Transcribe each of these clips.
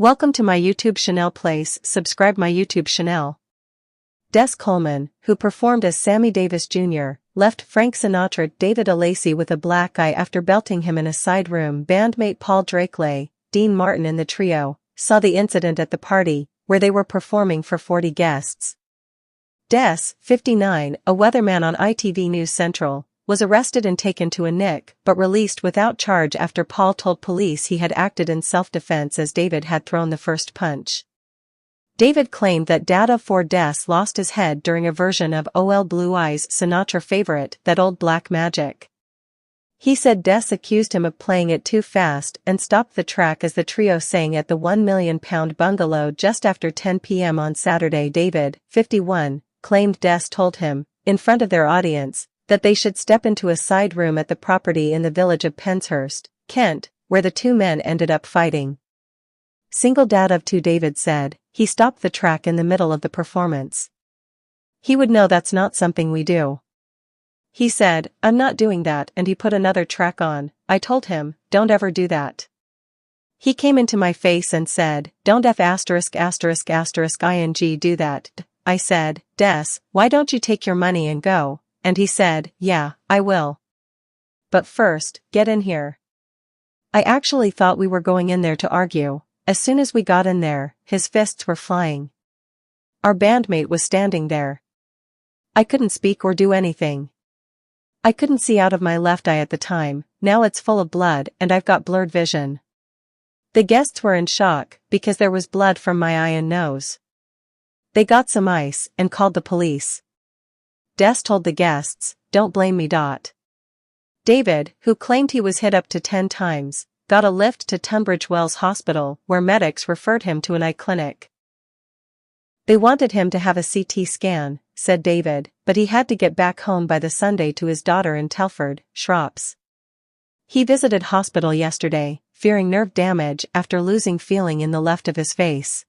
Welcome to my YouTube channel. Please subscribe my YouTube channel. Des Coleman, who performed as Sammy Davis Jr., left Frank Sinatra David Alacy with a black eye after belting him in a side room. Bandmate Paul Drakely, Dean Martin and the trio, saw the incident at the party, where they were performing for 40 guests. Des, 59, a weatherman on ITV News Central, was arrested and taken to a NIC but released without charge after Paul told police he had acted in self-defense as David had thrown the first punch. David claimed that Dada for Des lost his head during a version of OL Blue Eyes' Sinatra favorite, That Old Black Magic. He said Des accused him of playing it too fast and stopped the track as the trio sang at the £1 million bungalow just after 10 p.m. on Saturday. David, 51, claimed Des told him, in front of their audience, that they should step into a side room at the property in the village of Penshurst, Kent, where the two men ended up fighting. Single dad of two, David said, he stopped the track in the middle of the performance. He would know that's not something we do. He said, I'm not doing that, and he put another track on. I told him, don't ever do that. He came into my face and said, don't ing do that. I said, Des, why don't you take your money and go? And he said, yeah, I will. But first, get in here. I actually thought we were going in there to argue. As soon as we got in there, his fists were flying. Our bandmate was standing there. I couldn't speak or do anything. I couldn't see out of my left eye at the time, now it's full of blood and I've got blurred vision. The guests were in shock, because there was blood from my eye and nose. They got some ice and called the police. Des told the guests, don't blame me. David, who claimed he was hit up to 10 times, got a lift to Tunbridge Wells Hospital, where medics referred him to an eye clinic. They wanted him to have a CT scan, said David, but he had to get back home by the Sunday to his daughter in Telford, Shropshire. He visited hospital yesterday, fearing nerve damage after losing feeling in the left of his face.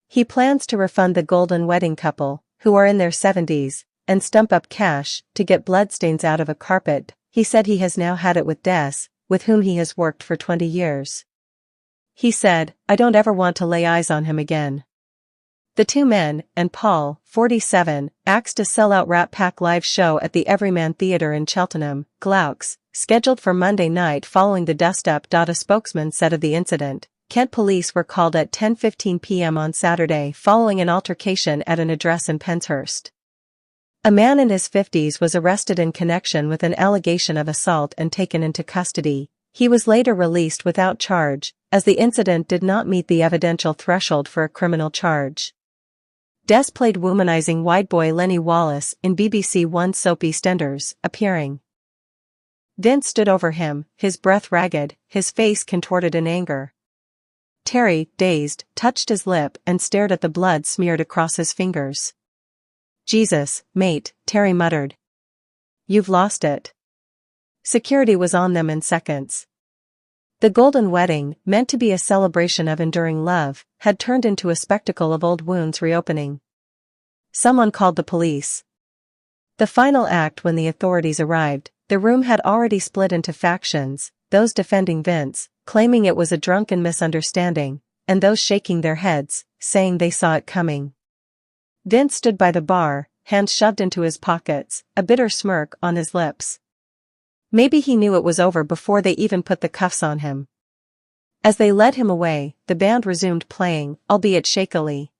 He plans to refund the Golden Wedding couple, who are in their 70s, and stump up cash to get bloodstains out of a carpet. He said he has now had it with Des, with whom he has worked for 20 years. He said, I don't ever want to lay eyes on him again. The two men, and Paul, 47, axed a sell-out Rat Pack live show at the Everyman Theatre in Cheltenham, Gloucester, scheduled for Monday night following the dust-up. A spokesman said of the incident, Kent police were called at 10:15 p.m. on Saturday following an altercation at an address in Penshurst. A man in his 50s was arrested in connection with an allegation of assault and taken into custody. He was later released without charge, as the incident did not meet the evidential threshold for a criminal charge. Des played womanizing white boy Lenny Wallace in BBC One's soap EastEnders, appearing. Vince stood over him, his breath ragged, his face contorted in anger. Terry, dazed, touched his lip and stared at the blood smeared across his fingers. Jesus, mate, Terry muttered. You've lost it. Security was on them in seconds. The Golden Wedding, meant to be a celebration of enduring love, had turned into a spectacle of old wounds reopening. Someone called the police. The final act. When the authorities arrived, the room had already split into factions, those defending Vince, claiming it was a drunken misunderstanding, and those shaking their heads, saying they saw it coming. Vince stood by the bar, hands shoved into his pockets, a bitter smirk on his lips. Maybe he knew it was over before they even put the cuffs on him. As they led him away, the band resumed playing, albeit shakily.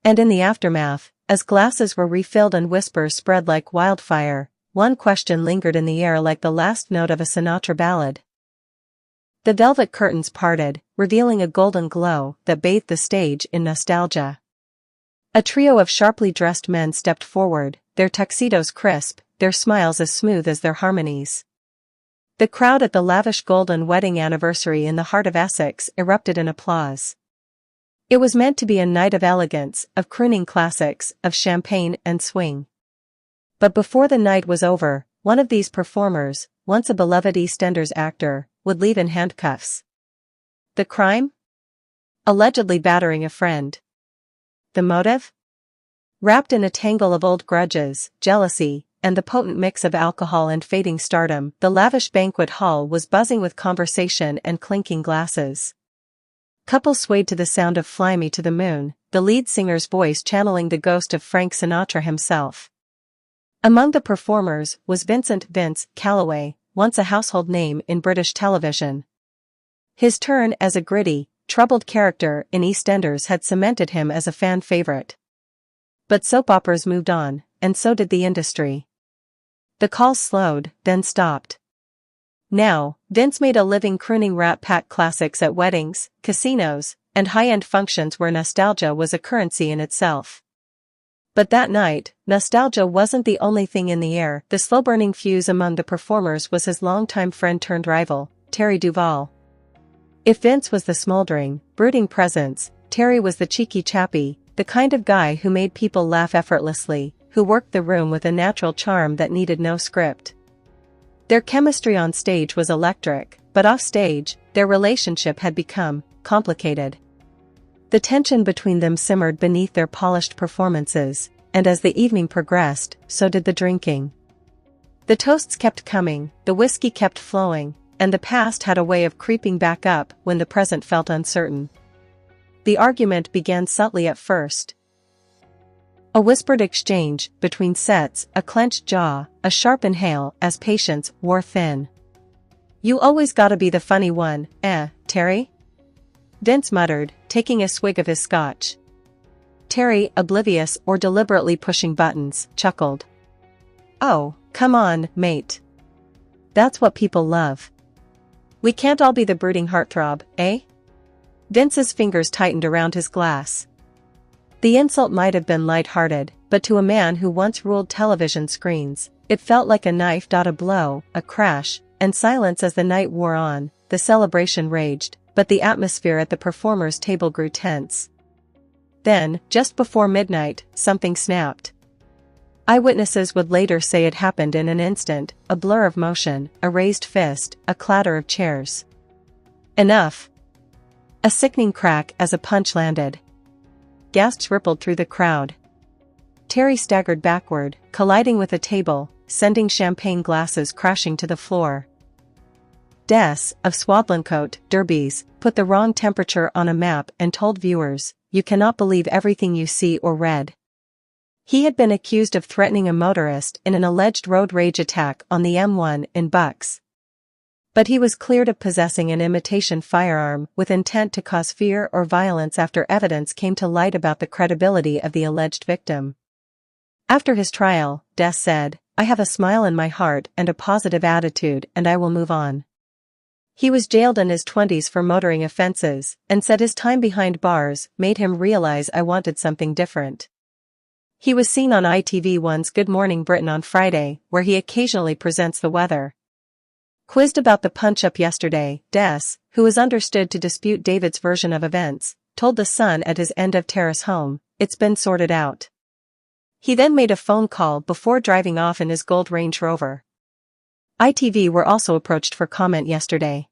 And in the aftermath, as glasses were refilled and whispers spread like wildfire, one question lingered in the air like the last note of a Sinatra ballad. The velvet curtains parted, revealing a golden glow that bathed the stage in nostalgia. A trio of sharply dressed men stepped forward, their tuxedos crisp, their smiles as smooth as their harmonies. The crowd at the lavish Golden Wedding anniversary in the heart of Essex erupted in applause. It was meant to be a night of elegance, of crooning classics, of champagne and swing. But before the night was over, one of these performers, once a beloved EastEnders actor, would leave in handcuffs. The crime? Allegedly battering a friend. The motive? Wrapped in a tangle of old grudges, jealousy, and the potent mix of alcohol and fading stardom, the lavish banquet hall was buzzing with conversation and clinking glasses. Couple swayed to the sound of Fly Me to the Moon, the lead singer's voice channeling the ghost of Frank Sinatra himself. Among the performers was Vincent "Vince" Calloway, once a household name in British television. His turn as a gritty, troubled character in EastEnders had cemented him as a fan favorite. But soap operas moved on, and so did the industry. The calls slowed, then stopped. Now, Vince made a living crooning Rat Pack classics at weddings, casinos, and high-end functions where nostalgia was a currency in itself. But that night, nostalgia wasn't the only thing in the air. The slow-burning fuse among the performers was his longtime friend-turned-rival, Terry Duval. If Vince was the smoldering, brooding presence, Terry was the cheeky chappy, the kind of guy who made people laugh effortlessly, who worked the room with a natural charm that needed no script. Their chemistry on stage was electric, but off stage, their relationship had become complicated. The tension between them simmered beneath their polished performances, and as the evening progressed, so did the drinking. The toasts kept coming, the whiskey kept flowing, and the past had a way of creeping back up when the present felt uncertain. The argument began subtly at first. A whispered exchange between sets, a clenched jaw, a sharp inhale as patience wore thin. "You always gotta be the funny one, Terry?" Vince muttered, taking a swig of his scotch. Terry, oblivious or deliberately pushing buttons, chuckled. "Oh, come on, mate. That's what people love. We can't all be the brooding heartthrob, eh?" Vince's fingers tightened around his glass. The insult might have been light-hearted, but to a man who once ruled television screens, it felt like a knife. A blow, a crash, and silence as the night wore on. The celebration raged, but the atmosphere at the performers' table grew tense. Then, just before midnight, something snapped. Eyewitnesses would later say it happened in an instant, a blur of motion, a raised fist, a clatter of chairs. "Enough!" A sickening crack as a punch landed. Gasps rippled through the crowd. Terry staggered backward, colliding with a table, sending champagne glasses crashing to the floor. Des, of Swadlincote, Derbies, put the wrong temperature on a map and told viewers, "You cannot believe everything you see or read." He had been accused of threatening a motorist in an alleged road rage attack on the M1 in Bucks. But he was cleared of possessing an imitation firearm with intent to cause fear or violence after evidence came to light about the credibility of the alleged victim. After his trial, Des said, "I have a smile in my heart and a positive attitude, and I will move on." He was jailed in his 20s for motoring offenses, and said his time behind bars made him realize I wanted something different. He was seen on ITV1's Good Morning Britain on Friday, where he occasionally presents the weather. Quizzed about the punch-up yesterday, Des, who is understood to dispute David's version of events, told The Sun at his end of terrace home, "It's been sorted out." He then made a phone call before driving off in his gold Range Rover. ITV were also approached for comment yesterday.